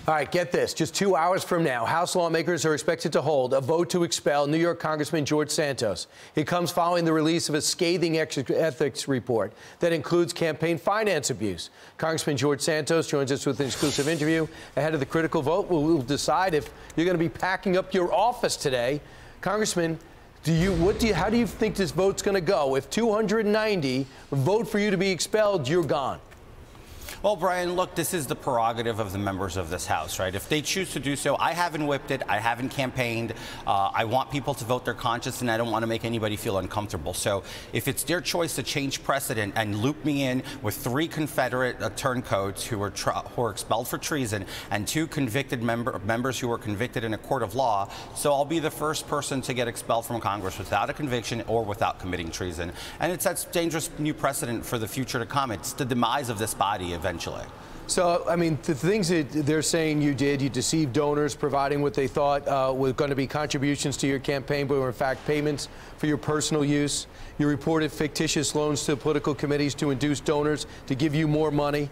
All right, get this. Just 2 hours from now, House lawmakers are expected to hold a vote to expel New York Congressman George Santos. It comes following the release of a scathing ethics report that includes campaign finance abuse. Congressman George Santos joins us with an exclusive interview ahead of the critical vote. We'll decide if you're going to be packing up your office today. Congressman, how do you think this vote's going to go? If 290 vote for you to be expelled, you're gone. Well, Brian, look, this is the prerogative of the members of this House, right? If they choose to do so, I haven't whipped it. I haven't campaigned. I want people to vote their conscience, and I don't want to make anybody feel uncomfortable. So if it's their choice to change precedent and loop me in with 3 Confederate turncoats who were expelled for treason and 2 convicted members who were convicted in a court of law, so I'll be the first person to get expelled from Congress without a conviction or without committing treason. And it sets dangerous new precedent for the future to come. It's the demise of this body eventually. So, I mean, the things that they're saying you did, you deceived donors, providing what they thought were going to be contributions to your campaign, but were in fact payments for your personal use. You reported fictitious loans to political committees to induce donors to give you more money.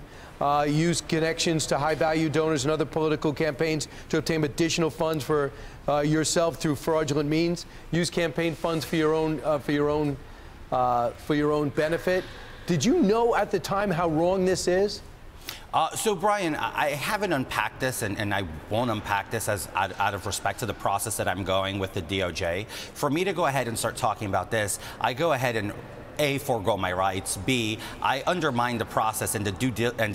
Used connections to high-value donors and other political campaigns to obtain additional funds for yourself through fraudulent means. Use campaign funds for your own benefit. Did you know at the time how wrong this is? So, Brian, I haven't unpacked this, and I won't unpack this out of respect to the process that I'm going with the DOJ. For me to go ahead and start talking about this, I go ahead and A, forego my rights. B, I undermine the process and the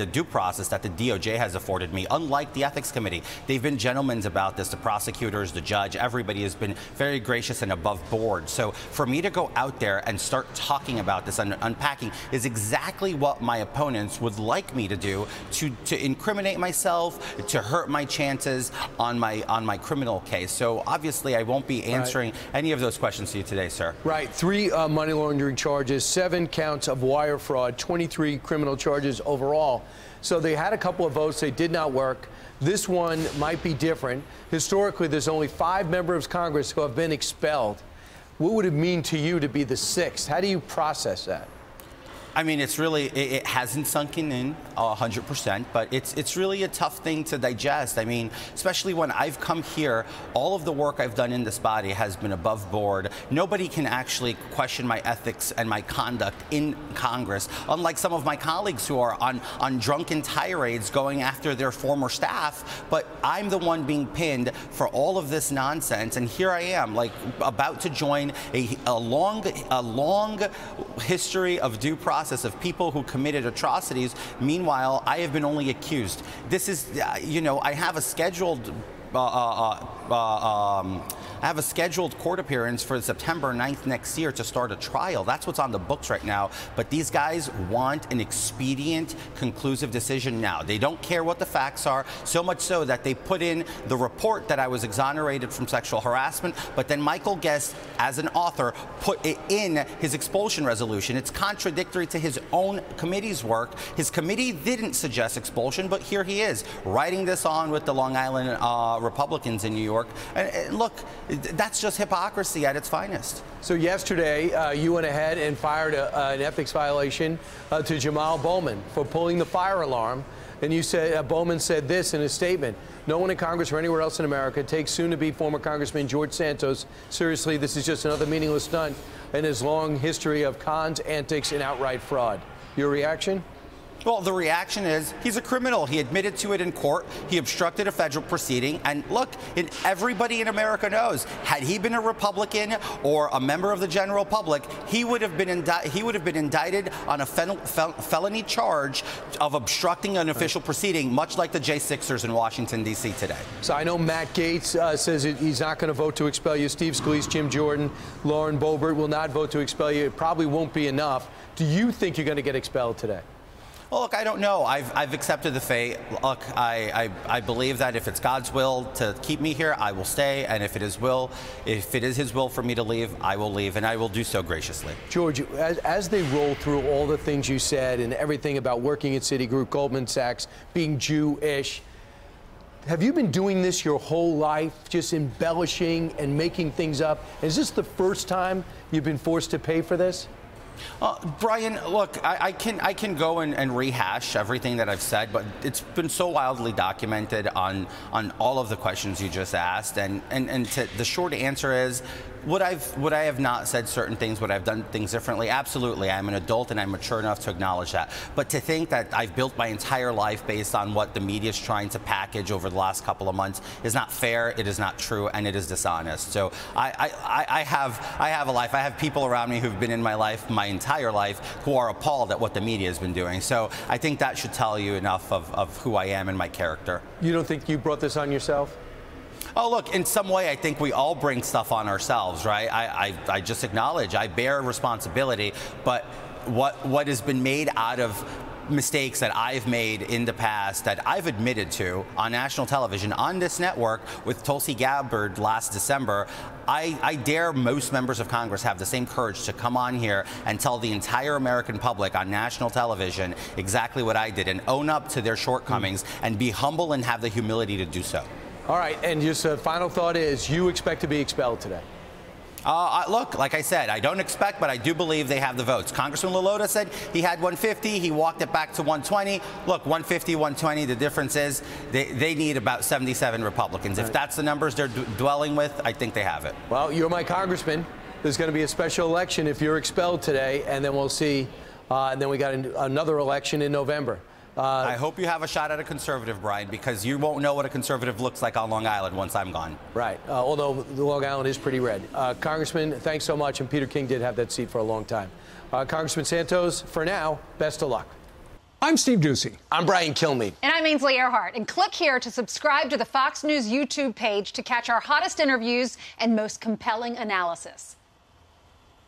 due process that the DOJ has afforded me. Unlike the Ethics Committee, they've been gentlemen about this. The prosecutors, the judge, everybody has been very gracious and above board. So for me to go out there and start talking about this and unpacking is exactly what my opponents would like me to do to incriminate myself, to hurt my chances on my criminal case. So obviously I won't be answering any of those questions to you today, sir. Right. 3 money laundering charges. 7 counts of wire fraud, 23 criminal charges overall. So they had a couple of votes. They did not work. This one might be different. Historically, there's only 5 members of Congress who have been expelled. What would it mean to you to be the 6th? How do you process that? I mean, it hasn't sunken in 100%, but it's really a tough thing to digest. I mean, especially when I've come here, all of the work I've done in this body has been above board. Nobody can actually question my ethics and my conduct in Congress, unlike some of my colleagues who are on drunken tirades going after their former staff. But I'm the one being pinned for all of this nonsense, and here I am, like about to join a long history of due process of people who committed atrocities. Meanwhile, I have been only accused. This is, you know, I have a scheduled court appearance for September 9th next year to start a trial. That's what's on the books right now. But these guys want an expedient, conclusive decision now. They don't care what the facts are, so much so that they put in the report that I was exonerated from sexual harassment, but then Michael Guest, as an author, put it in his expulsion resolution. It's contradictory to his own committee's work. His committee didn't suggest expulsion, but here he is, writing this on with the Long Island Republicans in New York. And look, that's just hypocrisy at its finest. So yesterday, you went ahead and fired an ethics violation to Jamal Bowman for pulling the fire alarm. And you said, Bowman said this in his statement: "No one in Congress or anywhere else in America takes soon-to-be former Congressman George Santos seriously. This is just another meaningless stunt in his long history of cons, antics, and outright fraud." Your reaction? Well, the reaction is he's a criminal. He admitted to it in court. He obstructed a federal proceeding. And look, everybody in America knows, had he been a Republican or a member of the general public, he would have been indicted on a felony charge of obstructing an official proceeding, much like the J6ers in Washington, D.C. today. So I know Matt Gaetz says he's not going to vote to expel you. Steve Scalise, Jim Jordan, Lauren Boebert will not vote to expel you. It probably won't be enough. Do you think you're going to get expelled today? Well, look, I don't know. I've accepted the fate. Look, I believe that if it's God's will to keep me here, I will stay, and if it is His will for me to leave, I will leave, and I will do so graciously. George, as they roll through all the things you said and everything about working at Citigroup, Goldman Sachs, being Jewish, have you been doing this your whole life, just embellishing and making things up? Is this the first time you've been forced to pay for this? Brian, look, I can go and rehash everything that I've said, but it's been so wildly documented on all of the questions you just asked, and the short answer is, would I have not said certain things? Would I have done things differently? Absolutely. I'm an adult and I'm mature enough to acknowledge that. But to think that I've built my entire life based on what the media is trying to package over the last couple of months is not fair, it is not true, and it is dishonest. So I have a life. I have people around me who've been in my life my entire life who are appalled at what the media has been doing. So I think that should tell you enough of who I am and my character. You don't think you brought this on yourself? Oh, look, in some way, I think we all bring stuff on ourselves, right? I just acknowledge I bear responsibility, but what has been made out of mistakes that I've made in the past that I've admitted to on national television, on this network with Tulsi Gabbard last December, I dare most members of Congress have the same courage to come on here and tell the entire American public on national television exactly what I did and own up to their shortcomings and be humble and have the humility to do so. All right, and just a final thought is, you expect to be expelled today? Look, like I said, I don't expect, but I do believe they have the votes. Congressman Lilota said he had 150. He walked it back to 120. Look, 150, 120, the difference is they need about 77 Republicans. If that's the numbers they're dwelling with, I think they have it. Well, you're my congressman. There's going to be a special election if you're expelled today, and then we'll see. And then we got another election in November. I hope you have a shot at a conservative, Brian, because you won't know what a conservative looks like on Long Island once I'm gone. Right. Although the Long Island is pretty red. Congressman, thanks so much. And Peter King did have that seat for a long time. Congressman Santos, for now, best of luck. I'm Steve Ducey. I'm Brian Kilmeade. And I'm Ainsley Earhart. And click here to subscribe to the Fox News YouTube page to catch our hottest interviews and most compelling analysis.